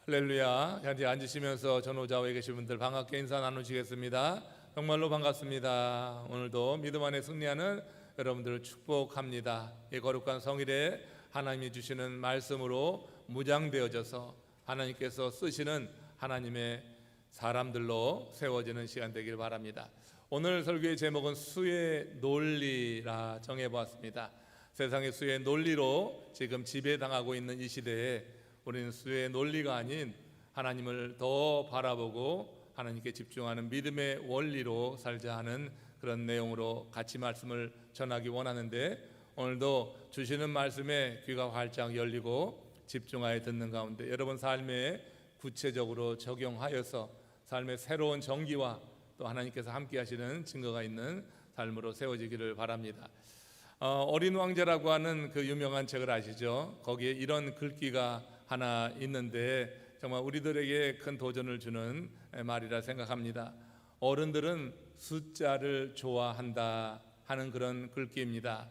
할렐루야. 자리에 앉으시면서 전후좌우에 계신 분들 반갑게 인사 나누시겠습니다. 정말로 반갑습니다. 오늘도 믿음 안에 승리하는 여러분들을 축복합니다. 이 거룩한 성일에 하나님이 주시는 말씀으로 무장되어져서 하나님께서 쓰시는 하나님의 사람들로 세워지는 시간 되길 바랍니다. 오늘 설교의 제목은 수의 논리라 정해보았습니다. 세상의 수의 논리로 지금 지배당하고 있는 이 시대에 우리는 수의 논리가 아닌 하나님을 더 바라보고 하나님께 집중하는 믿음의 원리로 살자 하는 그런 내용으로 같이 말씀을 전하기 원하는데, 오늘도 주시는 말씀에 귀가 활짝 열리고 집중하여 듣는 가운데 여러분 삶에 구체적으로 적용하여서 삶의 새로운 정기와 또 하나님께서 함께 하시는 증거가 있는 삶으로 세워지기를 바랍니다. 어린 왕자라고 하는 그 유명한 책을 아시죠? 거기에 이런 글귀가 하나 있는데 정말 우리들에게 큰 도전을 주는 말이라 생각합니다. 어른들은 숫자를 좋아한다 하는 그런 글귀입니다.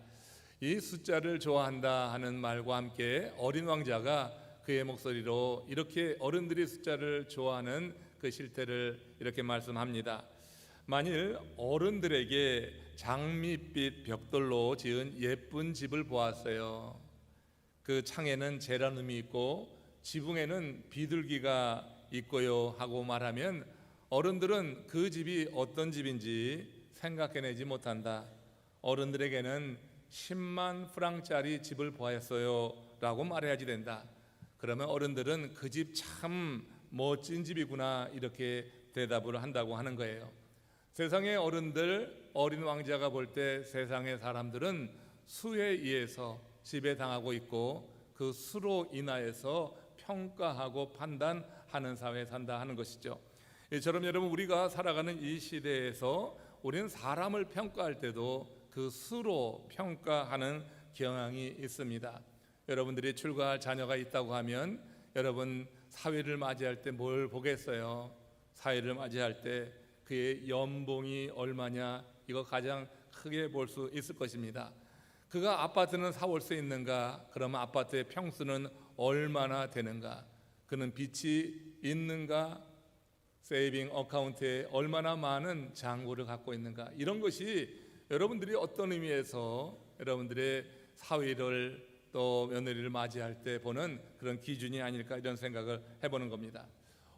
이 숫자를 좋아한다 하는 말과 함께 어린 왕자가 그의 목소리로 이렇게 어른들이 숫자를 좋아하는 그 실태를 이렇게 말씀합니다. 만일 어른들에게 장밋빛 벽돌로 지은 예쁜 집을 보았어요. 그 창에는 제라늄이 있고 지붕에는 비둘기가 있고요 하고 말하면 어른들은 그 집이 어떤 집인지 생각해내지 못한다. 어른들에게는 10만 프랑짜리 집을 보았어요 라고 말해야지 된다. 그러면 어른들은 그 집 참 멋진 집이구나 이렇게 대답을 한다고 하는 거예요. 세상의 어른들, 어린 왕자가 볼 때 세상의 사람들은 수에 의해서 지배당하고 있고 그 수로 인하여서 평가하고 판단하는 사회에 산다 하는 것이죠. 이처럼 여러분 우리가 살아가는 이 시대에서 우리는 사람을 평가할 때도 그 수로 평가하는 경향이 있습니다. 여러분들이 출가할 자녀가 있다고 하면 여러분 사회를 맞이할 때 뭘 보겠어요? 사회를 맞이할 때 그의 연봉이 얼마냐, 이거 가장 크게 볼 수 있을 것입니다. 그가 아파트는 사올 수 있는가? 그러면 아파트의 평수는 얼마나 되는가? 그는 빚이 있는가? 세이빙 어카운트에 얼마나 많은 잔고를 갖고 있는가? 이런 것이 여러분들이 어떤 의미에서 여러분들의 사위를 또 며느리를 맞이할 때 보는 그런 기준이 아닐까, 이런 생각을 해보는 겁니다.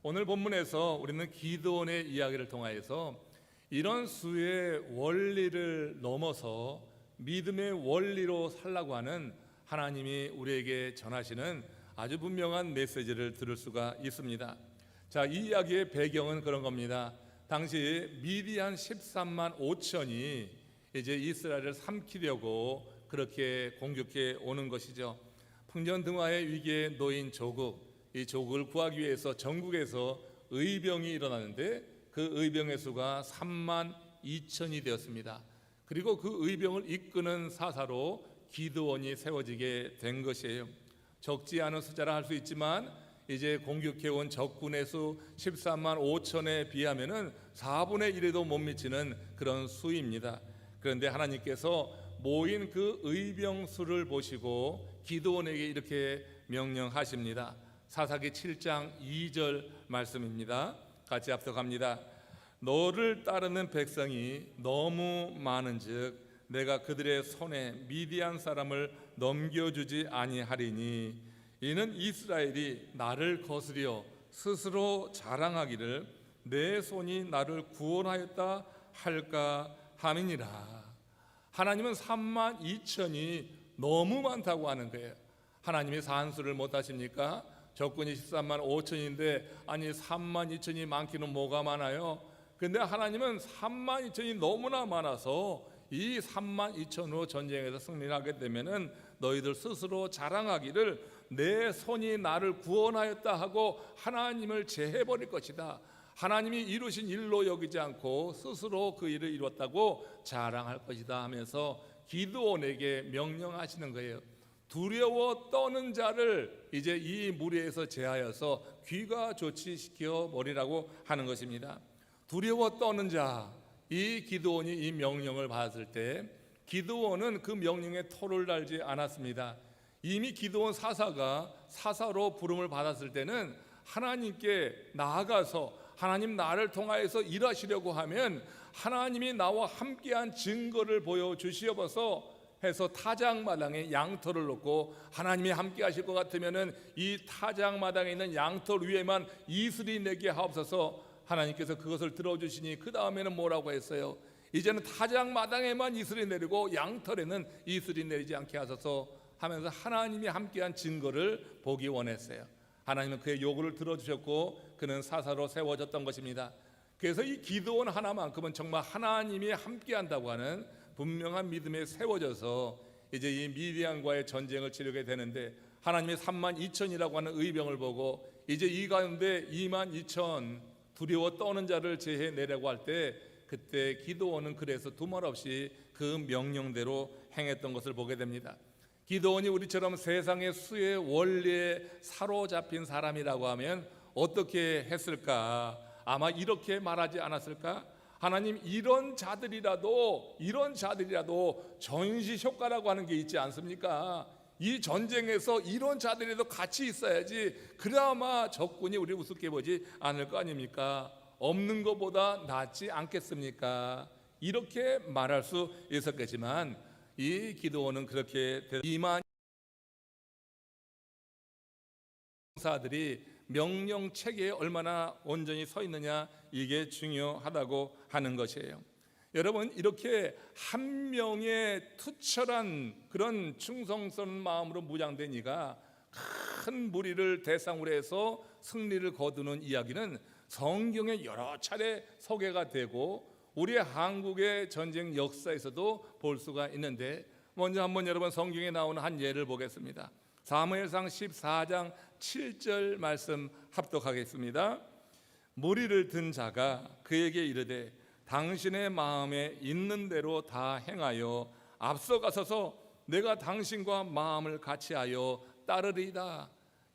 오늘 본문에서 우리는 기드온의 이야기를 통하여서 이런 수의 원리를 넘어서 믿음의 원리로 살라고 하는 하나님이 우리에게 전하시는 아주 분명한 메시지를 들을 수가 있습니다. 자, 이 이야기의 배경은 그런 겁니다. 당시 미디안 13만 5천이 이제 이스라엘을 삼키려고 그렇게 공격해 오는 것이죠. 풍전등화의 위기에 놓인 조국, 이 조국을 구하기 위해서 전국에서 의병이 일어나는데 그 의병의 수가 3만 2천이 되었습니다. 그리고 그 의병을 이끄는 사사로 기드온이 세워지게 된 것이에요. 적지 않은 숫자라 할 수 있지만 이제 공격해온 적군의 수 13만 5천에 비하면은 4분의 1에도 못 미치는 그런 수입니다. 그런데 하나님께서 모인 그 의병 수를 보시고 기드온에게 이렇게 명령하십니다. 사사기 7장 2절 말씀입니다. 같이 앞서갑니다. 너를 따르는 백성이 너무 많은즉 내가 그들의 손에 미디안 사람을 넘겨주지 아니하리니 이는 이스라엘이 나를 거스려 스스로 자랑하기를 내 손이 나를 구원하였다 할까 함이니라. 하나님은 3만 2천이 너무 많다고 하는 거예요. 하나님이 산수를 못하십니까? 적군이 13만 5천인데 아니 3만 2천이 많기는 뭐가 많아요? 근데 하나님은 3만 2천이 너무나 많아서 이 3만 2천으로 전쟁에서 승리하게 되면은 너희들 스스로 자랑하기를 내 손이 나를 구원하였다 하고 하나님을 제해버릴 것이다. 하나님이 이루신 일로 여기지 않고 스스로 그 일을 이뤘다고 자랑할 것이다 하면서 기드온에게 명령하시는 거예요. 두려워 떠는 자를 이제 이 무리에서 제하여서 귀가 조치시켜 버리라고 하는 것입니다. 두려워 떠는 자, 이 기드온이 이 명령을 받았을 때 기드온은 그 명령에 토를 달지 않았습니다. 이미 기드온 사사가 사사로 부름을 받았을 때는 하나님께 나아가서 하나님 나를 통하여서 일하시려고 하면 하나님이 나와 함께한 증거를 보여주시옵소서 해서 타작마당에 양털을 놓고 하나님이 함께 하실 것 같으면은 이 타작마당에 있는 양털 위에만 이슬이 내게 하옵소서. 하나님께서 그것을 들어주시니 그 다음에는 뭐라고 했어요? 이제는 타작마당에만 이슬이 내리고 양털에는 이슬이 내리지 않게 하소서 하면서 하나님이 함께한 증거를 보기 원했어요. 하나님은 그의 요구를 들어주셨고 그는 사사로 세워졌던 것입니다. 그래서 이 기드온 하나만큼은 정말 하나님이 함께한다고 하는 분명한 믿음에 세워져서 이제 이 미디안과의 전쟁을 치르게 되는데, 하나님이 32,000이라고 하는 의병을 보고 이제 이 가운데 22,000 두려워 떠는 자를 제해내려고 할 때, 그때 기드온은 그래서 두말 없이 그 명령대로 행했던 것을 보게 됩니다. 기드온이 우리처럼 세상의 수의 원리에 사로잡힌 사람이라고 하면 어떻게 했을까? 아마 이렇게 말하지 않았을까? 하나님, 이런 자들이라도 전시 효과라고 하는 게 있지 않습니까? 이 전쟁에서 이런 자들이라도 같이 있어야지 그나마 적군이 우리를 우습게 보지 않을 거 아닙니까? 없는 것보다 낫지 않겠습니까? 이렇게 말할 수 있었겠지만 이 기드온은 그렇게 2만 사들이 명령 체계에 얼마나 온전히 서 있느냐, 이게 중요하다고 하는 것이에요. 여러분, 이렇게 한 명의 투철한 그런 충성스러운 마음으로 무장된 이가 큰 무리를 대상으로 해서 승리를 거두는 이야기는 성경에 여러 차례 소개가 되고 우리 한국의 전쟁 역사에서도 볼 수가 있는데, 먼저 한번 여러분 성경에 나오는 한 예를 보겠습니다. 사무엘상 14장 7절 말씀 합독하겠습니다. 무리를 든 자가 그에게 이르되 당신의 마음에 있는 대로 다 행하여 앞서가서서 내가 당신과 마음을 같이하여 따르리이다.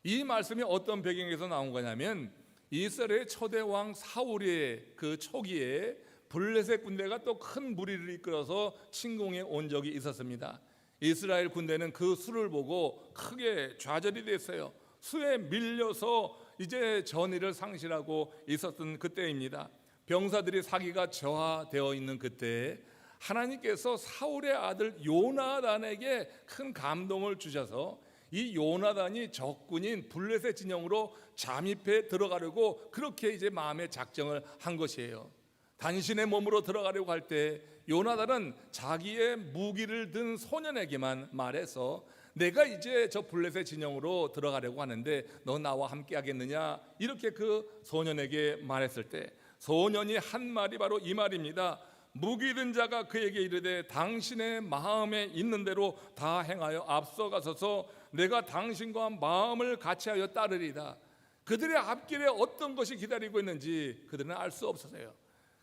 이 말씀이 어떤 배경에서 나온 거냐면, 이스라엘의 초대왕 사울의 그 초기에 블레셋 군대가 또 큰 무리를 이끌어서 침공해 온 적이 있었습니다. 이스라엘 군대는 그 수를 보고 크게 좌절이 됐어요. 수에 밀려서 이제 전의를 상실하고 있었던 그때입니다. 병사들이 사기가 저하되어 있는 그때 하나님께서 사울의 아들 요나단에게 큰 감동을 주셔서 이 요나단이 적군인 블레셋 진영으로 잠입해 들어가려고 그렇게 이제 마음의 작정을 한 것이에요. 단신의 몸으로 들어가려고 할 때 요나단은 자기의 무기를 든 소년에게만 말해서 내가 이제 저 블레셋 진영으로 들어가려고 하는데 너 나와 함께 하겠느냐, 이렇게 그 소년에게 말했을 때 소년이 한 말이 바로 이 말입니다. 무기 든 자가 그에게 이르되 당신의 마음에 있는 대로 다 행하여 앞서가서서 내가 당신과 마음을 같이하여 따르리다. 그들의 앞길에 어떤 것이 기다리고 있는지 그들은 알 수 없었어요.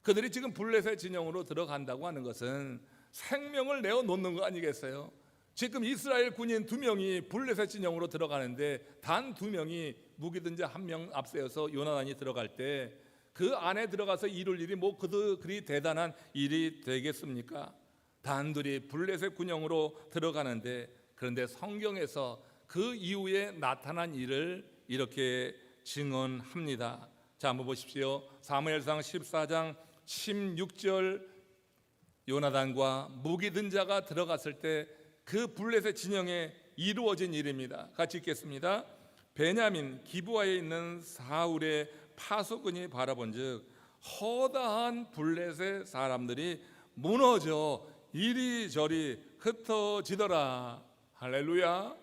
그들이 지금 블레셋 진영으로 들어간다고 하는 것은 생명을 내어놓는 거 아니겠어요? 지금 이스라엘 군인 2명이 블레셋 진영으로 들어가는데 단 2명이 무기 든 자 1명 앞세워서 요나단이 들어갈 때 그 안에 들어가서 이룰 일이 뭐 그리 대단한 일이 되겠습니까? 단둘이 블레셋 군영으로 들어가는데, 그런데 성경에서 그 이후에 나타난 일을 이렇게 증언합니다. 자, 한번 보십시오. 사무엘상 14장 16절, 요나단과 무기 든 자가 들어갔을 때 그 블레셋 진영에 이루어진 일입니다. 같이 읽겠습니다. 베냐민 기브아에 있는 사울의 파수꾼이 바라본즉 허다한 블레셋 사람들이 무너져 이리저리 흩어지더라. 할렐루야.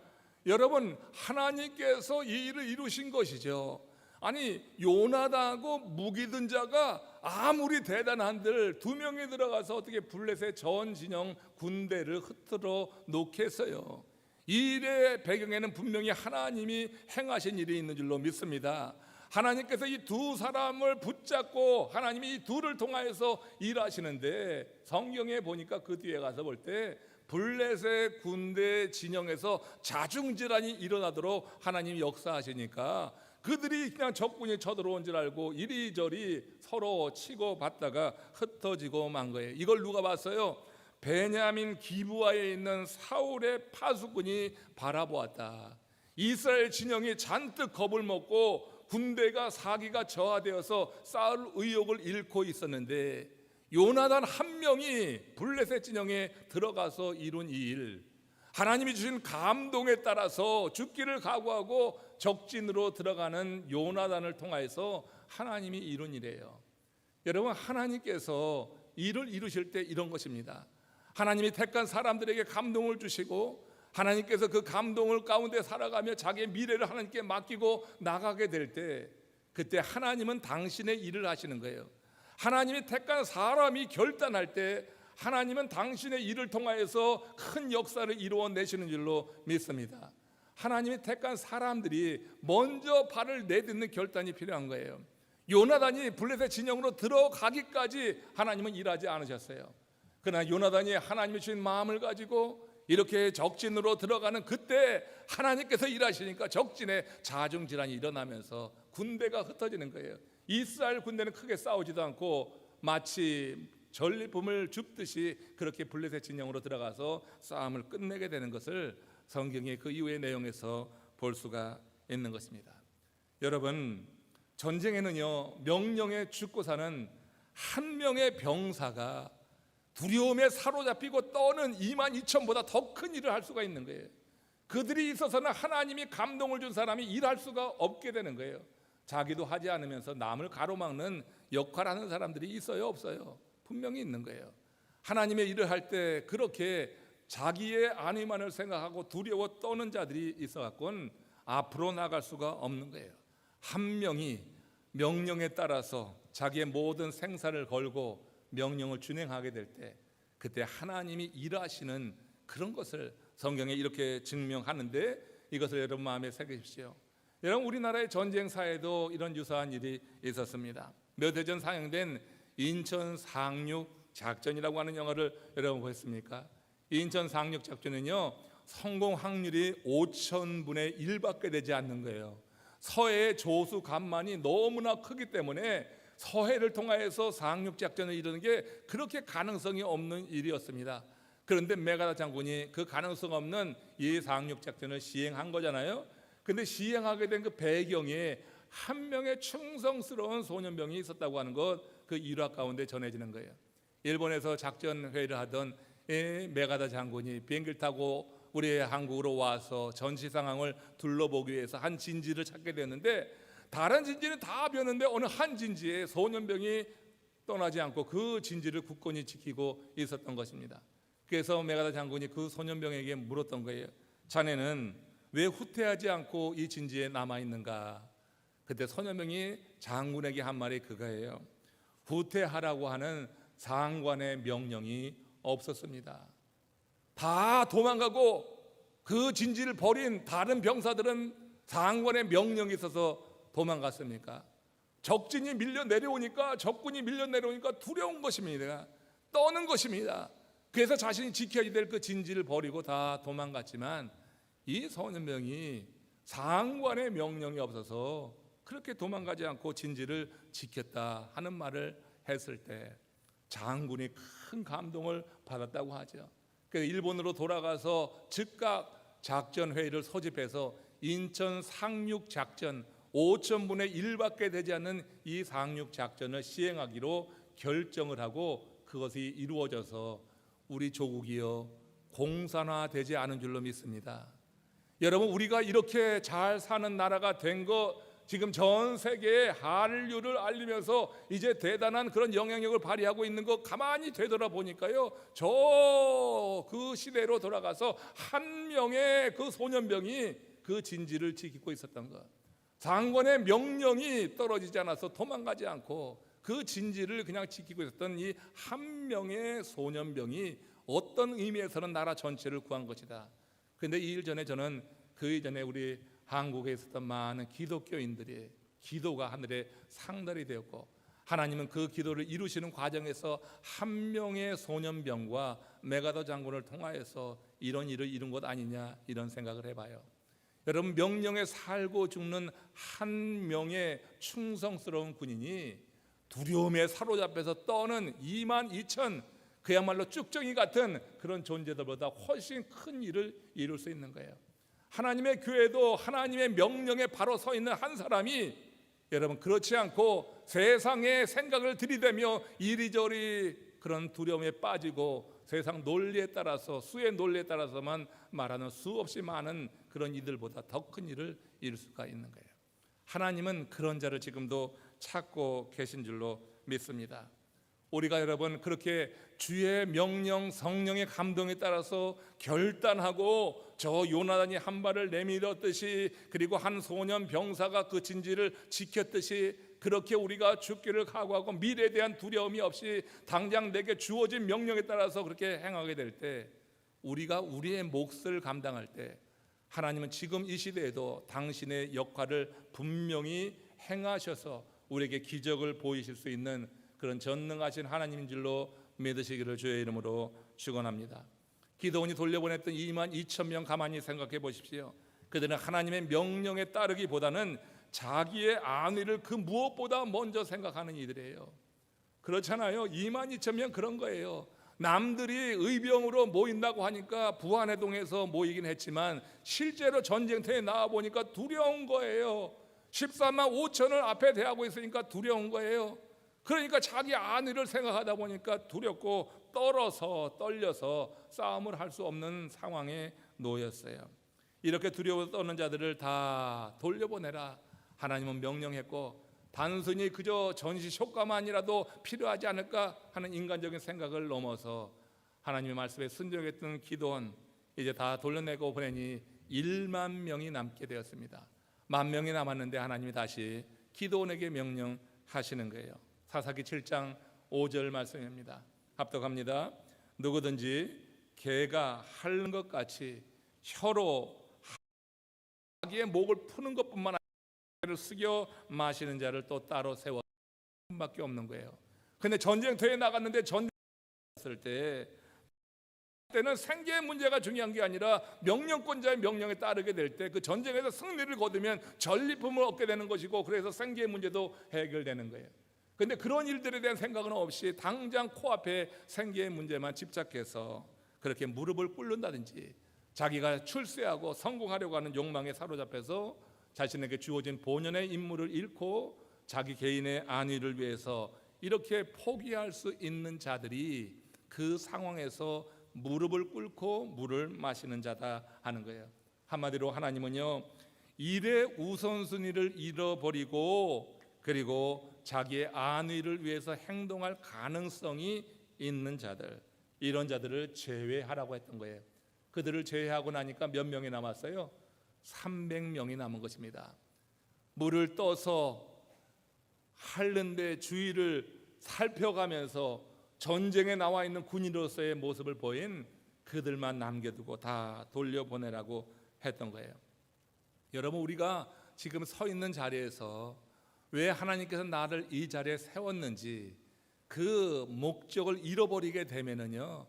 여러분, 하나님께서 이 일을 이루신 것이죠. 아니, 요나단하고 무기 든 자가 아무리 대단한들 2명이 들어가서 어떻게 블레셋 전 진영 군대를 흩어져 놓겠어요? 이 일의 배경에는 분명히 하나님이 행하신 일이 있는 줄로 믿습니다. 하나님께서 이 두 사람을 붙잡고 하나님이 이 둘을 통하여서 일하시는데, 성경에 보니까 그 뒤에 가서 볼 때 블레셋 군대 진영에서 자중질환이 일어나도록 하나님이 역사하시니까 그들이 그냥 적군이 쳐들어온 줄 알고 이리저리 서로 치고 받다가 흩어지고 만 거예요. 이걸 누가 봤어요? 베냐민 기브아에 있는 사울의 파수꾼이 바라보았다. 이스라엘 진영이 잔뜩 겁을 먹고 군대가 사기가 저하되어서 싸울 의욕을 잃고 있었는데 요나단 한 명이 블레셋 진영에 들어가서 이룬 이 일, 하나님이 주신 감동에 따라서 죽기를 각오하고 적진으로 들어가는 요나단을 통하여서 하나님이 이룬 일이에요. 여러분, 하나님께서 일을 이루실 때 이런 것입니다. 하나님이 택한 사람들에게 감동을 주시고 하나님께서 그 감동을 가운데 살아가며 자기의 미래를 하나님께 맡기고 나가게 될 때, 그때 하나님은 당신의 일을 하시는 거예요. 하나님이 택한 사람이 결단할 때 하나님은 당신의 일을 통하여서 큰 역사를 이루어내시는 줄로 믿습니다. 하나님이 택한 사람들이 먼저 발을 내딛는 결단이 필요한 거예요. 요나단이 블레셋 진영으로 들어가기까지 하나님은 일하지 않으셨어요. 그러나 요나단이 하나님이 주신 마음을 가지고 이렇게 적진으로 들어가는 그때 하나님께서 일하시니까 적진에 자중질환이 일어나면서 군대가 흩어지는 거예요. 이스라엘 군대는 크게 싸우지도 않고 마치 전리품을 줍듯이 그렇게 블레셋 진영으로 들어가서 싸움을 끝내게 되는 것을 성경의 그 이후의 내용에서 볼 수가 있는 것입니다. 여러분, 전쟁에는요, 명령에 죽고 사는 한 명의 병사가 두려움에 사로잡히고 떠는 22,000보다 더 큰 일을 할 수가 있는 거예요. 그들이 있어서는 하나님이 감동을 준 사람이 일할 수가 없게 되는 거예요. 자기도 하지 않으면서 남을 가로막는 역할하는 사람들이 있어요, 없어요? 분명히 있는 거예요. 하나님의 일을 할 때 그렇게 자기의 안위만을 생각하고 두려워 떠는 자들이 있어갖고는 앞으로 나갈 수가 없는 거예요. 한 명이 명령에 따라서 자기의 모든 생사를 걸고 명령을 준행하게 될 때, 그때 하나님이 일하시는 그런 것을 성경에 이렇게 증명하는데, 이것을 여러분 마음에 새기십시오. 여러분, 우리나라의 전쟁사에도 이런 유사한 일이 있었습니다. 몇 해 전 상영된 인천 상륙 작전이라고 하는 영화를 여러분 보셨습니까? 인천 상륙 작전은요, 성공 확률이 5,000분의 1밖에 되지 않는 거예요. 서해의 조수 간만이 너무나 크기 때문에 서해를 통하여서 상륙 작전을 이루는 게 그렇게 가능성이 없는 일이었습니다. 그런데 메가다 장군이 그 가능성 없는 이 상륙 작전을 시행한 거잖아요. 근데 시행하게 된 그 배경에 한 명의 충성스러운 소년병이 있었다고 하는 것, 그 일화 가운데 전해지는 거예요. 일본에서 작전 회의를 하던 메가다 장군이 비행기를 타고 우리 한국으로 와서 전시 상황을 둘러보기 위해서 한 진지를 찾게 되었는데, 다른 진지는 다 비었는데 어느 한 진지에 소년병이 떠나지 않고 그 진지를 굳건히 지키고 있었던 것입니다. 그래서 메가다 장군이 그 소년병에게 물었던 거예요. 자네는 왜 후퇴하지 않고 이 진지에 남아있는가? 그때 소년병이 장군에게 한 말이 그거예요. 후퇴하라고 하는 장관의 명령이 없었습니다. 다 도망가고 그 진지를 버린 다른 병사들은 장관의 명령이 있어서 도망갔습니까? 적진이 밀려 내려오니까, 적군이 밀려 내려오니까 두려운 것입니다. 떠는 것입니다. 그래서 자신이 지켜야 될 그 진지를 버리고 다 도망갔지만, 이 소년병이 장관의 명령이 없어서 그렇게 도망가지 않고 진지를 지켰다 하는 말을 했을 때 장군이 큰 감동을 받았다고 하죠. 그래서 일본으로 돌아가서 즉각 작전 회의를 소집해서 인천 상륙 작전 5,000분의 1밖에 되지 않는 이 상륙 작전을 시행하기로 결정을 하고 그것이 이루어져서 우리 조국이요 공산화되지 않은 줄로 믿습니다. 여러분, 우리가 이렇게 잘 사는 나라가 된 거, 지금 전 세계에 한류를 알리면서 이제 대단한 그런 영향력을 발휘하고 있는 거 가만히 되돌아보니까요, 저 그 시대로 돌아가서 한 명의 그 소년병이 그 진지를 지키고 있었던 것, 장관의 명령이 떨어지지 않아서 도망가지 않고 그 진지를 그냥 지키고 있었던 이 한 명의 소년병이 어떤 의미에서는 나라 전체를 구한 것이다. 그런데 이 일 전에 저는 그 이전에 우리 한국에 있었던 많은 기독교인들이 기도가 하늘에 상달이 되었고, 하나님은 그 기도를 이루시는 과정에서 한 명의 소년병과 메가더 장군을 통하여서 이런 일을 이룬 것 아니냐, 이런 생각을 해봐요. 여러분, 명령에 살고 죽는 한 명의 충성스러운 군인이 두려움에 사로잡혀서 떠는 22,000, 그야말로 쭉정이 같은 그런 존재들보다 훨씬 큰 일을 이룰 수 있는 거예요. 하나님의 교회도 하나님의 명령에 바로 서 있는 한 사람이 여러분 그렇지 않고 세상의 생각을 들이대며 이리저리 그런 두려움에 빠지고 세상 논리에 따라서 수의 논리에 따라서만 말하는 수없이 많은 그런 이들보다 더 큰 일을 이룰 수가 있는 거예요. 하나님은 그런 자를 지금도 찾고 계신 줄로 믿습니다. 우리가 여러분 그렇게 주의 명령 성령의 감동에 따라서 결단하고 저 요나단이 한 발을 내밀었듯이 그리고 한 소년 병사가 그 진지를 지켰듯이 그렇게 우리가 죽기를 각오하고 미래에 대한 두려움이 없이 당장 내게 주어진 명령에 따라서 그렇게 행하게 될 때 우리가 우리의 몫을 감당할 때 하나님은 지금 이 시대에도 당신의 역할을 분명히 행하셔서 우리에게 기적을 보이실 수 있는 그런 전능하신 하나님인 줄로 믿으시기를 주의 이름으로 축원합니다. 기드온이 돌려보냈던 2만 2천 명 가만히 생각해 보십시오. 그들은 하나님의 명령에 따르기보다는 자기의 안위를 그 무엇보다 먼저 생각하는 이들이에요. 그렇잖아요. 2만 2천 명 그런 거예요. 남들이 의병으로 모인다고 하니까 부안해동에서 모이긴 했지만 실제로 전쟁터에 나와보니까 두려운 거예요. 14만 5천을 앞에 대하고 있으니까 두려운 거예요. 그러니까 자기 안위를 생각하다 보니까 두렵고 떨려서 싸움을 할 수 없는 상황에 놓였어요. 이렇게 두려워 떠는 자들을 다 돌려보내라 하나님은 명령했고 단순히 그저 전시 효과만이라도 필요하지 않을까 하는 인간적인 생각을 넘어서 하나님의 말씀에 순종했던 기드온 이제 다 돌려내고 보내니 1만 명이 남게 되었습니다. 10,000명이 남았는데 하나님이 다시 기드온에게 명령하시는 거예요. 사사기 7장 5절 말씀입니다. 합독합니다. 누구든지 개가 핥는 것 같이 혀로 자기의 목을 푸는 것뿐만 아니라 숙여 마시는 자를 또 따로 세워 밖에 없는 거예요. 근데 전쟁터에 나갔는데 전쟁 갔을 때는 생계의 문제가 중요한 게 아니라 명령권자의 명령에 따르게 될 때 그 전쟁에서 승리를 거두면 전리품을 얻게 되는 것이고 그래서 생계의 문제도 해결되는 거예요. 근데 그런 일들에 대한 생각은 없이 당장 코앞에 생계의 문제만 집착해서 그렇게 무릎을 꿇는다든지 자기가 출세하고 성공하려고 하는 욕망에 사로잡혀서 자신에게 주어진 본연의 임무를 잃고 자기 개인의 안위를 위해서 이렇게 포기할 수 있는 자들이 그 상황에서 무릎을 꿇고 물을 마시는 자다 하는 거예요. 한마디로 하나님은요, 일의 우선순위를 잃어버리고 그리고 자기의 안위를 위해서 행동할 가능성이 있는 자들, 이런 자들을 제외하라고 했던 거예요. 그들을 제외하고 나니까 몇 명이 남았어요? 300명이 남은 것입니다. 물을 떠서 핥는데 주위를 살펴가면서 전쟁에 나와 있는 군인으로서의 모습을 보인 그들만 남겨두고 다 돌려보내라고 했던 거예요. 여러분, 우리가 지금 서 있는 자리에서 왜 하나님께서 나를 이 자리에 세웠는지 그 목적을 잃어버리게 되면은요,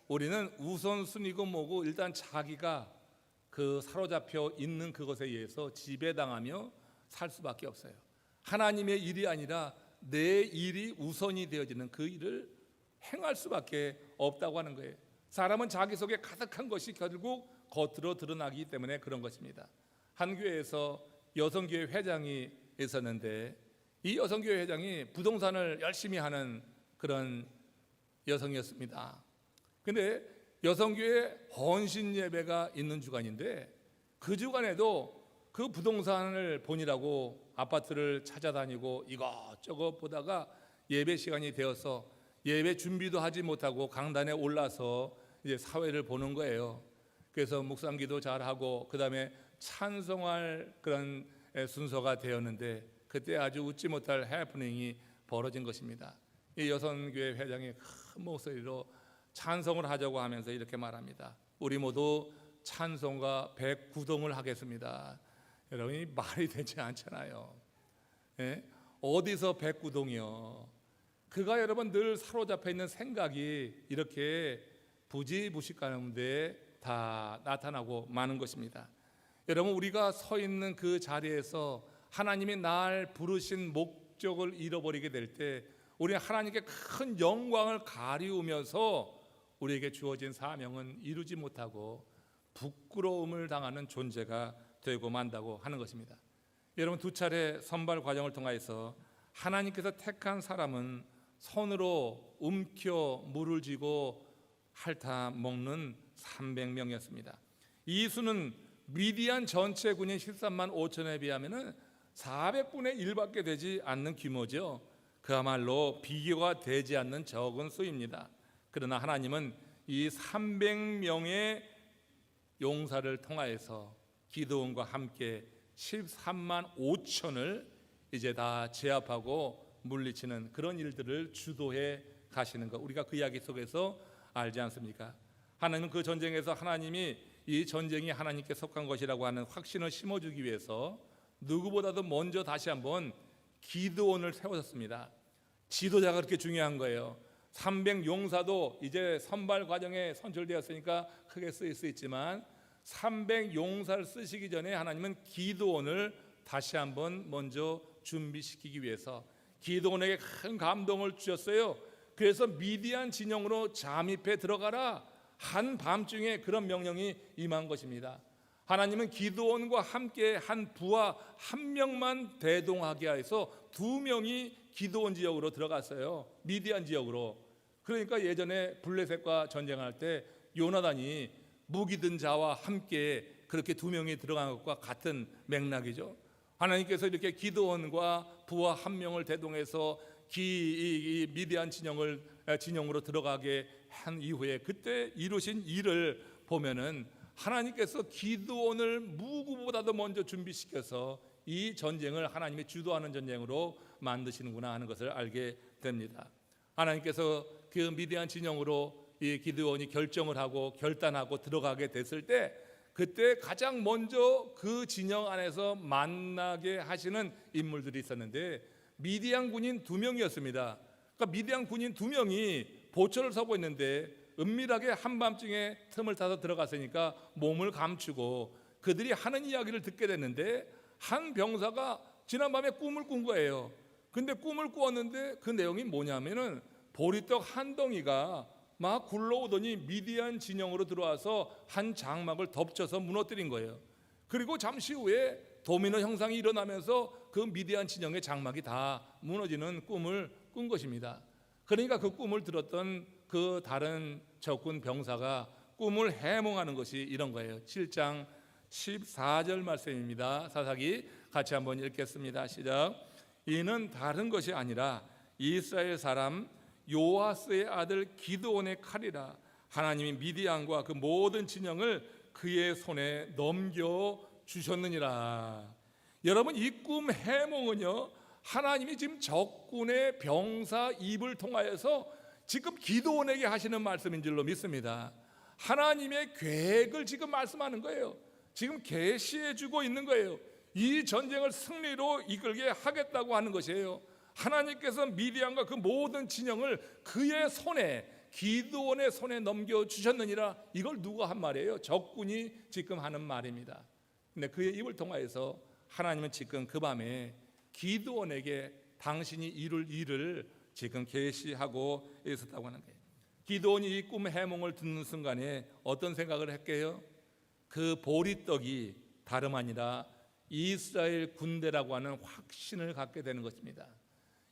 우리는 우선순위고 뭐고 일단 자기가 그 사로잡혀 있는 그것에 의해서 지배당하며 살 수밖에 없어요. 하나님의 일이 아니라 내 일이 우선이 되어지는 그 일을 행할 수밖에 없다고 하는 거예요. 사람은 자기 속에 가득한 것이 결국 겉으로 드러나기 때문에 그런 것입니다. 한 교회에서 여성교회 회장이 있었는데 이 여성교회 회장이 부동산을 열심히 하는 그런 여성이었습니다. 근데 여성교회 헌신 예배가 있는 주간인데 그 주간에도 그 부동산을 보니라고 아파트를 찾아다니고 이것저것 보다가 예배 시간이 되어서 예배 준비도 하지 못하고 강단에 올라서 이제 사회를 보는 거예요. 그래서 묵상기도 잘하고 그 다음에 찬송할 그런 순서가 되었는데 그때 아주 웃지 못할 해프닝이 벌어진 것입니다. 이 여성교회 회장이 큰 목소리로 찬송을 하자고 하면서 이렇게 말합니다. 우리 모두 찬송가 109동을 하겠습니다. 여러분이 말이 되지 않잖아요. 예? 어디서 109동이요? 그가 여러분 늘 사로잡혀 있는 생각이 이렇게 부지부식 가운데 다 나타나고 마는 것입니다. 여러분, 우리가 서 있는 그 자리에서 하나님이 날 부르신 목적을 잃어버리게 될 때 우리는 하나님께 큰 영광을 가리우면서 우리에게 주어진 사명은 이루지 못하고 부끄러움을 당하는 존재가 되고 만다고 하는 것입니다. 여러분, 두 차례 선발 과정을 통하여서 하나님께서 택한 사람은 손으로 움켜 물을 쥐고 핥아 먹는 300명이었습니다. 이 수는 미디안 전체 군인 13만 5천에 비하면 400분의 1밖에 되지 않는 규모죠. 그야말로 비교가 되지 않는 적은 수입니다. 그러나 하나님은 이 300명의 용사를 통하여서 기드온과 함께 13만 5천을 이제 다 제압하고 물리치는 그런 일들을 주도해 가시는 것, 우리가 그 이야기 속에서 알지 않습니까? 하나님은 그 전쟁에서 하나님이 이 전쟁이 하나님께 속한 것이라고 하는 확신을 심어주기 위해서 누구보다도 먼저 다시 한번 기드온을 세우셨습니다. 지도자가 그렇게 중요한 거예요. 300 용사도 이제 선발 과정에 선출되었으니까 크게 쓰일 수 있지만 300 용사를 쓰시기 전에 하나님은 기드온을 다시 한번 먼저 준비시키기 위해서 기드온에게 큰 감동을 주셨어요. 그래서 미디안 진영으로 잠입해 들어가라, 한밤중에 그런 명령이 임한 것입니다. 하나님은 기드온과 함께 한 부하 한 명만 대동하게 해서 2명이 기드온 지역으로 들어갔어요. 미디안 지역으로. 그러니까 예전에 블레셋과 전쟁할 때 요나단이 무기 든 자와 함께 그렇게 2명이 들어간 것과 같은 맥락이죠. 하나님께서 이렇게 기드온과 부하 한 명을 대동해서 이 미디안 진영으로 들어가게 한 이후에 그때 이루신 일을 보면은 하나님께서 기드온을 누구보다도 먼저 준비시켜서 이 전쟁을 하나님이 주도하는 전쟁으로 만드시는구나 하는 것을 알게 됩니다. 하나님께서 그 미디안 진영으로 이 기드온이 결정을 하고 결단하고 들어가게 됐을 때 그때 가장 먼저 그 진영 안에서 만나게 하시는 인물들이 있었는데 미디안 군인 2명이었습니다. 그러니까 미디안 군인 2명이 보초를 서고 있는데 은밀하게 한밤중에 틈을 타서 들어갔으니까 몸을 감추고 그들이 하는 이야기를 듣게 됐는데 한 병사가 지난밤에 꿈을 꾼 거예요. 근데 꿈을 꾸었는데 그 내용이 뭐냐면은 보리떡 한 덩이가 막 굴러오더니 미디안 진영으로 들어와서 한 장막을 덮쳐서 무너뜨린 거예요. 그리고 잠시 후에 도미노 형상이 일어나면서 그 미디안 진영의 장막이 다 무너지는 꿈을 꾼 것입니다. 그러니까 그 꿈을 들었던 그 다른 적군 병사가 꿈을 해몽하는 것이 이런 거예요. 7장 14절 말씀입니다. 사사기 같이 한번 읽겠습니다. 시작. 이는 다른 것이 아니라 이스라엘 사람 요아스의 아들 기드온의 칼이라. 하나님이 미디안과 그 모든 진영을 그의 손에 넘겨 주셨느니라. 여러분, 이 꿈 해몽은요, 하나님이 지금 적군의 병사 입을 통하여서 지금 기드온에게 하시는 말씀인 줄로 믿습니다. 하나님의 계획을 지금 말씀하는 거예요. 지금 계시해 주고 있는 거예요. 이 전쟁을 승리로 이끌게 하겠다고 하는 것이에요. 하나님께서 미디안과 그 모든 진영을 그의 손에, 기드온의 손에 넘겨주셨느니라. 이걸 누가 한 말이에요? 적군이 지금 하는 말입니다. 근데 그의 입을 통하여서 하나님은 지금 그 밤에 기드온에게 당신이 이룰 일을 지금 계시하고 있었다고 하는 거예요. 기드온이 이 꿈 해몽을 듣는 순간에 어떤 생각을 했게요? 그 보리떡이 다름 아니라 이스라엘 군대라고 하는 확신을 갖게 되는 것입니다.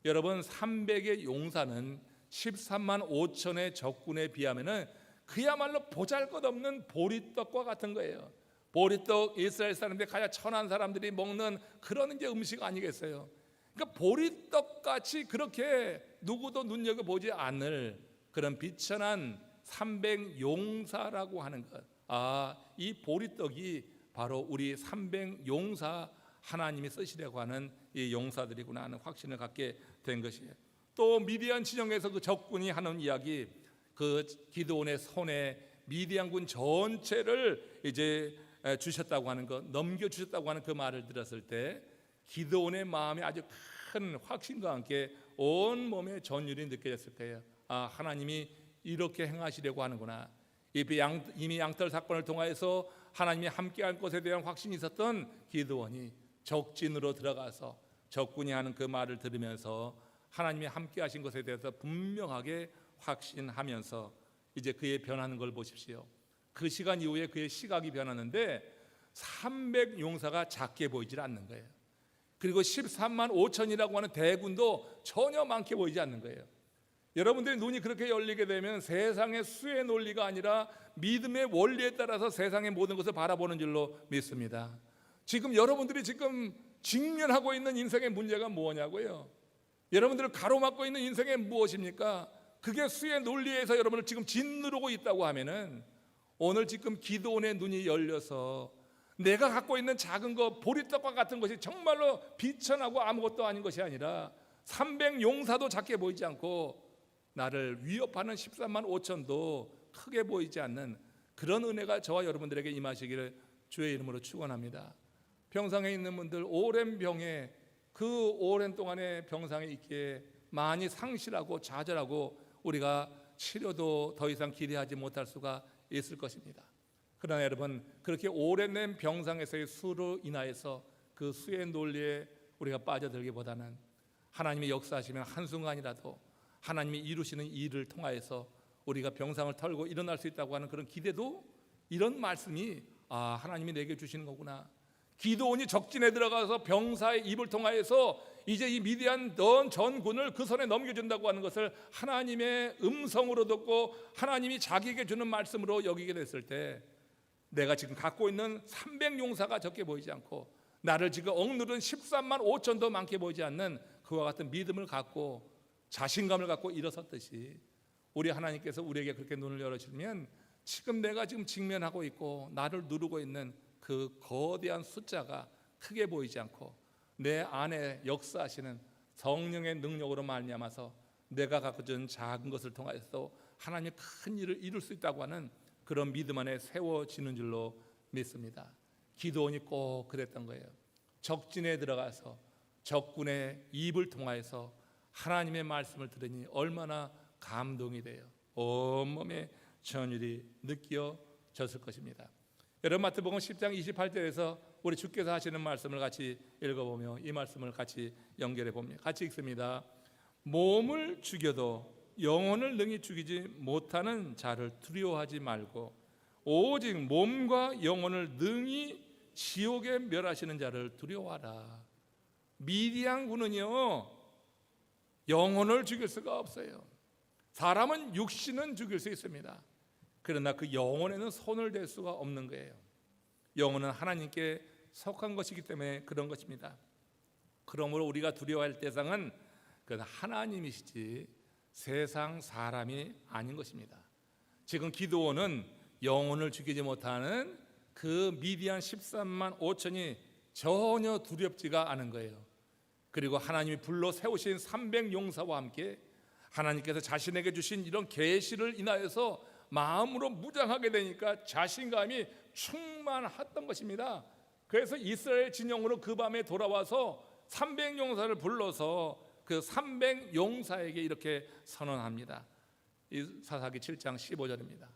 여러분, 300의 용사는 13만 5천의 적군에 비하면은 그야말로 보잘것없는 보리떡과 같은 거예요. 보리떡, 이스라엘 사람들이 가장 천한 사람들이 먹는 그런 이제 음식 아니겠어요? 그러니까 보리떡같이 그렇게 누구도 눈여겨보지 않을 그런 비천한 300 용사라고 하는 것. 이 보리떡이 바로 우리 300 용사, 하나님이 쓰시려고 하는 이 용사들이구나 하는 확신을 갖게 된 것이에요. 또 미디안 진영에서 그 적군이 하는 이야기, 그 기드온의 손에 미디안군 전체를 이제 주셨다고 하는 것, 넘겨주셨다고 하는 그 말을 들었을 때 기드온의 마음에 아주 큰 확신과 함께 온 몸에 전율이 느껴졌을 거예요. 하나님이 이렇게 행하시려고 하는구나. 이미 양털 사건을 통해서 하나님이 함께할 것에 대한 확신이 있었던 기드온이 적진으로 들어가서 적군이 하는 그 말을 들으면서 하나님이 함께하신 것에 대해서 분명하게 확신하면서 이제 그의 변하는 걸 보십시오. 그 시간 이후에 그의 시각이 변하는데 300 용사가 작게 보이질 않는 거예요. 그리고 13만 5천이라고 하는 대군도 전혀 많게 보이지 않는 거예요. 여러분들의 눈이 그렇게 열리게 되면 세상의 수의 논리가 아니라 믿음의 원리에 따라서 세상의 모든 것을 바라보는 줄로 믿습니다. 지금 여러분들이 지금 직면하고 있는 인생의 문제가 뭐냐고요? 여러분들을 가로막고 있는 인생의 무엇입니까? 그게 수의 논리에서 여러분을 지금 짓누르고 있다고 하면은 오늘 지금 기도원의 눈이 열려서 내가 갖고 있는 작은 것, 보리떡과 같은 것이 정말로 비천하고 아무것도 아닌 것이 아니라 300용사도 작게 보이지 않고 나를 위협하는 13만 5천도 크게 보이지 않는 그런 은혜가 저와 여러분들에게 임하시기를 주의 이름으로 축원합니다. 병상에 있는 분들, 오랜 병에 그 오랜 동안의 병상에 있기에 많이 상실하고 좌절하고 우리가 치료도 더 이상 기대하지 못할 수가 있을 것입니다. 그러나 여러분, 그렇게 오랜 병상에서의 수로 인하여서 그 수의 논리에 우리가 빠져들기보다는 하나님이 역사하시면 한순간이라도 하나님이 이루시는 일을 통하여서 우리가 병상을 털고 일어날 수 있다고 하는 그런 기대도, 이런 말씀이 하나님이 내게 주시는 거구나. 기드온이 적진에 들어가서 병사의 입을 통하여서 이제 이 미디안 전군을 그 손에 넘겨준다고 하는 것을 하나님의 음성으로 듣고 하나님이 자기에게 주는 말씀으로 여기게 됐을 때, 내가 지금 갖고 있는 300용사가 적게 보이지 않고 나를 지금 억누른 13만 5천도 많게 보이지 않는 그와 같은 믿음을 갖고 자신감을 갖고 일어섰듯이 우리 하나님께서 우리에게 그렇게 눈을 열어주면 지금 내가 지금 직면하고 있고 나를 누르고 있는 그 거대한 숫자가 크게 보이지 않고 내 안에 역사하시는 성령의 능력으로 말미암아서 내가 갖고 있는 작은 것을 통하여서 하나님의 큰 일을 이룰 수 있다고 하는 그런 믿음 안에 세워지는 줄로 믿습니다. 기드온이 꼭 그랬던 거예요. 적진에 들어가서 적군의 입을 통하여서 하나님의 말씀을 들으니 얼마나 감동이 돼요. 온몸에 전율이 느껴졌을 것입니다. 여러분, 마태복음 10장 28절에서 우리 주께서 하시는 말씀을 같이 읽어보며 이 말씀을 같이 연결해 봅니다. 같이 읽습니다. 몸을 죽여도 영혼을 능히 죽이지 못하는 자를 두려워하지 말고 오직 몸과 영혼을 능히 지옥에 멸하시는 자를 두려워하라. 미디안군은요, 영혼을 죽일 수가 없어요. 사람은 육신은 죽일 수 있습니다. 그러나 그 영혼에는 손을 댈 수가 없는 거예요. 영혼은 하나님께 속한 것이기 때문에 그런 것입니다. 그러므로 우리가 두려워할 대상은 그건 하나님이시지 세상 사람이 아닌 것입니다. 지금 기드온은 영혼을 죽이지 못하는 그 미디안 13만 5천이 전혀 두렵지가 않은 거예요. 그리고 하나님이 불러 세우신 300용사와 함께 하나님께서 자신에게 주신 이런 계시를 인하여서 마음으로 무장하게 되니까 자신감이 충만했던 것입니다. 그래서 이스라엘 진영으로 그 밤에 돌아와서 300용사를 불러서 그 300용사에게 이렇게 선언합니다. 이 사사기 7장 15절입니다.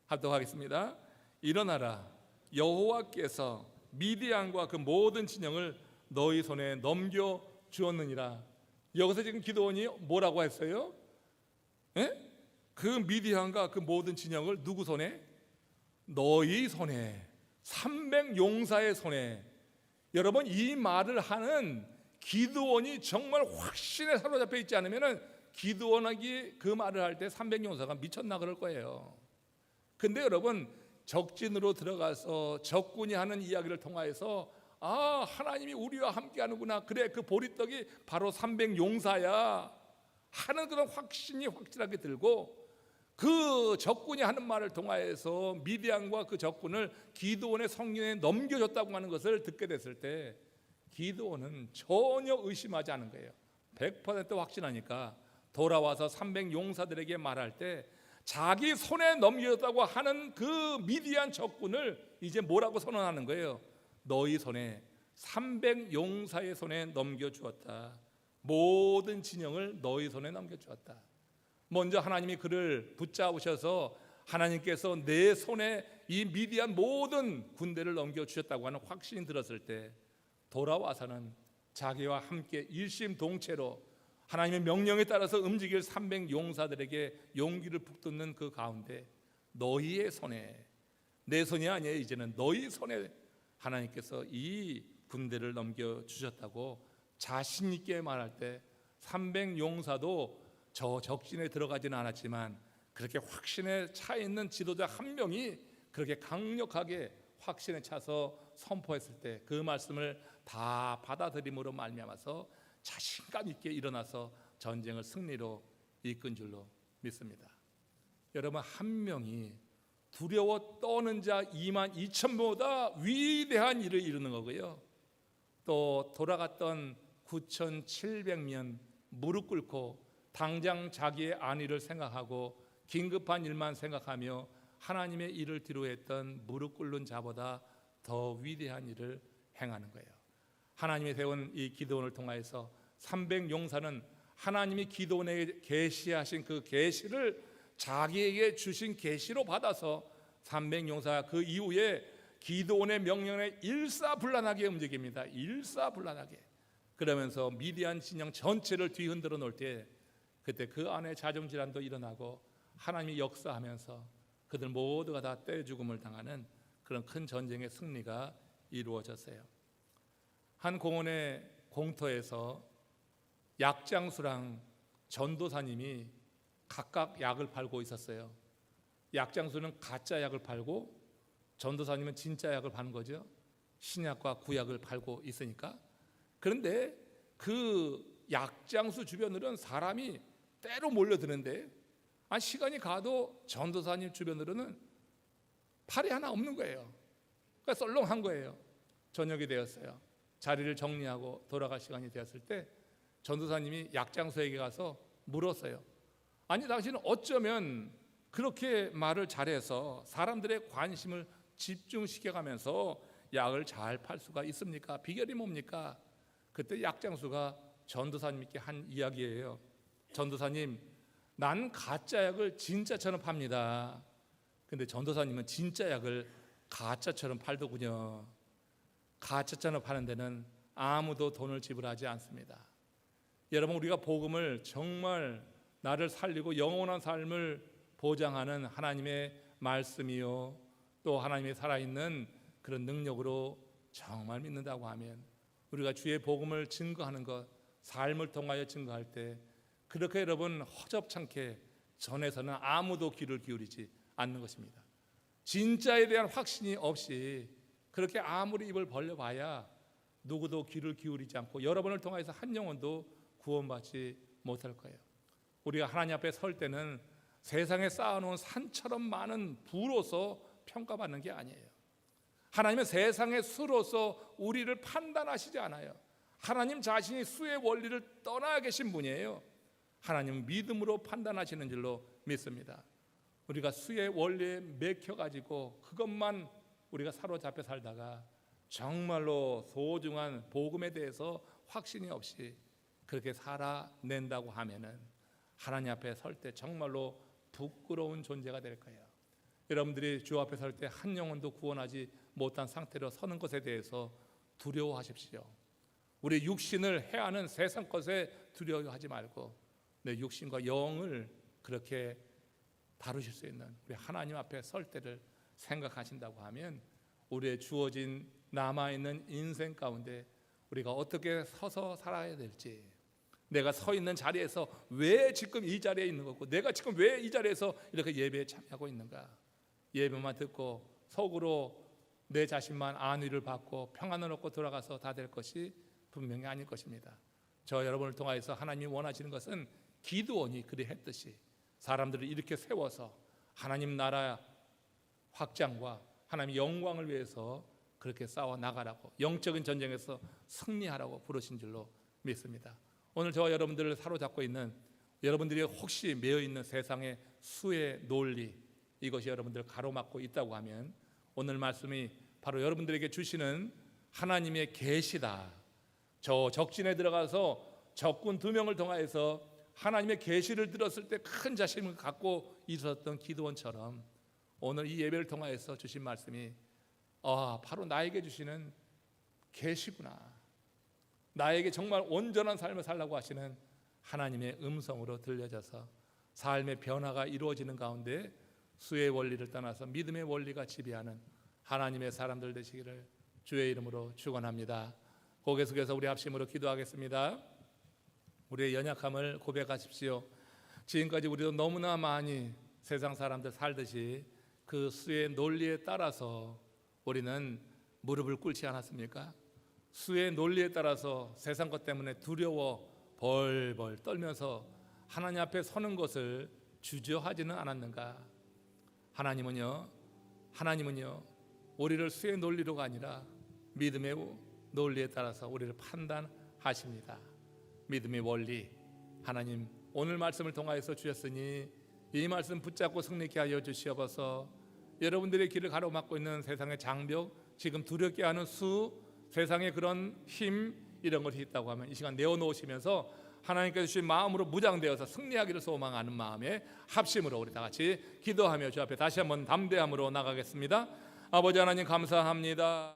합독하겠습니다. 일어나라, 여호와께서 미디안과 그 모든 진영을 너희 손에 넘겨 주었느니라. 여기서 지금 기드온이 뭐라고 했어요? 그 미디안과 그 모든 진영을 누구 손에? 너희 손에, 300용사의 손에. 여러분, 이 말을 하는 기드온이 정말 확신에 사로잡혀 있지 않으면 기드온이 그 말을 할 때 300용사가 미쳤나 그럴 거예요. 근데 여러분, 적진으로 들어가서 적군이 하는 이야기를 통하여서 하나님이 우리와 함께 하는구나, 그래, 그 보리떡이 바로 300용사야 하는 그런 확신이 확실하게 들고, 그 적군이 하는 말을 통하여서 미디안과 그 적군을 기드온의 성령에 넘겨줬다고 하는 것을 듣게 됐을 때 기드온은 전혀 의심하지 않은 거예요. 100% 확신하니까 돌아와서 300용사들에게 말할 때 자기 손에 넘겨줬다고 하는 그 미디안 적군을 이제 뭐라고 선언하는 거예요? 너희 손에, 300용사의 손에 넘겨주었다. 모든 진영을 너희 손에 넘겨주었다. 먼저 하나님이 그를 붙잡으셔서 하나님께서 내 손에 이 미디안 모든 군대를 넘겨주셨다고 하는 확신이 들었을 때 돌아와서는 자기와 함께 일심동체로 하나님의 명령에 따라서 움직일 300용사들에게 용기를 북돋는 그 가운데 너희의 손에, 내 손이 아니에요, 이제는 너희 손에 하나님께서 이 군대를 넘겨주셨다고 자신 있게 말할 때 300용사도 저 적진에 들어가지는 않았지만 그렇게 확신에 차 있는 지도자 한 명이 그렇게 강력하게 확신에 차서 선포했을 때 그 말씀을 다 받아들임으로 말미암아서 자신감 있게 일어나서 전쟁을 승리로 이끈 줄로 믿습니다. 여러분, 한 명이 두려워 떠는 자 22,000보다 위대한 일을 이루는 거고요. 또 돌아갔던 9,700명 무릎 꿇고 당장 자기의 안위를 생각하고 긴급한 일만 생각하며 하나님의 일을 뒤로했던 무릎 꿇는 자보다 더 위대한 일을 행하는 거예요. 하나님이 세운 이 기드온을 통하여서 300용사는 하나님이 기드온에게 계시하신 그 계시를 자기에게 주신 계시로 받아서 300용사가 그 이후에 기드온의 명령에 일사불란하게 움직입니다. 일사불란하게. 그러면서 미디안 진영 전체를 뒤흔들어 놓을 때 그때 그 안에 자정질환도 일어나고 하나님이 역사하면서 그들 모두가 다 떼 죽음을 당하는 그런 큰 전쟁의 승리가 이루어졌어요. 한 공원의 공터에서 약장수랑 전도사님이 각각 약을 팔고 있었어요. 약장수는 가짜 약을 팔고 전도사님은 진짜 약을 파는 거죠. 신약과 구약을 팔고 있으니까. 그런데 그 약장수 주변으로는 사람이 때로 몰려드는데 시간이 가도 전도사님 주변으로는 팔이 하나 없는 거예요. 그러니까 썰렁한 거예요. 저녁이 되었어요. 자리를 정리하고 돌아갈 시간이 되었을 때 전도사님이 약장수에게 가서 물었어요. 아니, 당신은 어쩌면 그렇게 말을 잘해서 사람들의 관심을 집중시켜가면서 약을 잘 팔 수가 있습니까? 비결이 뭡니까? 그때 약장수가 전도사님께 한 이야기예요. 전도사님, 난 가짜 약을 진짜처럼 팝니다. 근데 전도사님은 진짜 약을 가짜처럼 팔더군요. 가짜처럼 파는 데는 아무도 돈을 지불하지 않습니다. 여러분, 우리가 복음을 정말 나를 살리고 영원한 삶을 보장하는 하나님의 말씀이요, 또 하나님의 살아있는 그런 능력으로 정말 믿는다고 하면 우리가 주의 복음을 증거하는 것, 삶을 통하여 증거할 때 그렇게 여러분 허접찮게 전해서는 아무도 귀를 기울이지 않는 것입니다. 진짜에 대한 확신이 없이 그렇게 아무리 입을 벌려봐야 누구도 귀를 기울이지 않고 여러분을 통해서 한 영혼도 구원받지 못할 거예요. 우리가 하나님 앞에 설 때는 세상에 쌓아놓은 산처럼 많은 부로서 평가받는 게 아니에요. 하나님은 세상의 수로서 우리를 판단하시지 않아요. 하나님 자신이 수의 원리를 떠나 계신 분이에요. 하나님은 믿음으로 판단하시는 줄로 믿습니다. 우리가 수의 원리에 맥혀가지고 그것만 우리가 사로잡혀 살다가 정말로 소중한 복음에 대해서 확신이 없이 그렇게 살아낸다고 하면은 하나님 앞에 설 때 정말로 부끄러운 존재가 될 거예요. 여러분들이 주 앞에 설 때 한 영혼도 구원하지 못한 상태로 서는 것에 대해서 두려워하십시오. 우리 육신을 해하는 세상 것에 두려워하지 말고 내 육신과 영을 그렇게 다루실 수 있는 우리 하나님 앞에 설 때를 생각하신다고 하면 우리의 주어진 남아있는 인생 가운데 우리가 어떻게 서서 살아야 될지, 내가 서 있는 자리에서 왜 지금 이 자리에 있는 거고 내가 지금 왜 이 자리에서 이렇게 예배에 참여하고 있는가, 예배만 듣고 속으로 내 자신만 안위를 받고 평안을 얻고 돌아가서 다 될 것이 분명히 아닐 것입니다. 저 여러분을 통하여서 하나님이 원하시는 것은 기드온이 그리 했듯이 사람들을 이렇게 세워서 하나님 나라 확장과 하나님의 영광을 위해서 그렇게 싸워 나가라고, 영적인 전쟁에서 승리하라고 부르신 줄로 믿습니다. 오늘 저와 여러분들을 사로잡고 있는, 여러분들이 혹시 매여 있는 세상의 수의 논리, 이것이 여러분들을 가로막고 있다고 하면 오늘 말씀이 바로 여러분들에게 주시는 하나님의 계시다. 저 적진에 들어가서 적군 2명을 통하여서 하나님의 계시를 들었을 때 큰 자신을 갖고 있었던 기드온처럼 오늘 이 예배를 통하여서 주신 말씀이 바로 나에게 주시는 계시구나, 나에게 정말 온전한 삶을 살라고 하시는 하나님의 음성으로 들려져서 삶의 변화가 이루어지는 가운데 수의 원리를 떠나서 믿음의 원리가 지배하는 하나님의 사람들 되시기를 주의 이름으로 축원합니다. 고개 숙여서 우리 합심으로 기도하겠습니다. 우리의 연약함을 고백하십시오. 지금까지 우리도 너무나 많이 세상 사람들 살듯이 그 수의 논리에 따라서 우리는 무릎을 꿇지 않았습니까? 수의 논리에 따라서 세상 것 때문에 두려워 벌벌 떨면서 하나님 앞에 서는 것을 주저하지는 않았는가? 하나님은요 우리를 수의 논리로가 아니라 믿음의 논리에 따라서 우리를 판단하십니다. 믿음의 원리, 하나님 오늘 말씀을 통하여서 주셨으니 이 말씀 붙잡고 승리케 하여 주시옵소서. 여러분들의 길을 가로막고 있는 세상의 장벽, 지금 두렵게 하는 수, 세상의 그런 힘, 이런 것이 있다고 하면 이 시간 내어놓으시면서 하나님께서 주신 마음으로 무장되어서 승리하기를 소망하는 마음에 합심으로 우리 다 같이 기도하며 주 앞에 다시 한번 담대함으로 나가겠습니다. 아버지 하나님 감사합니다.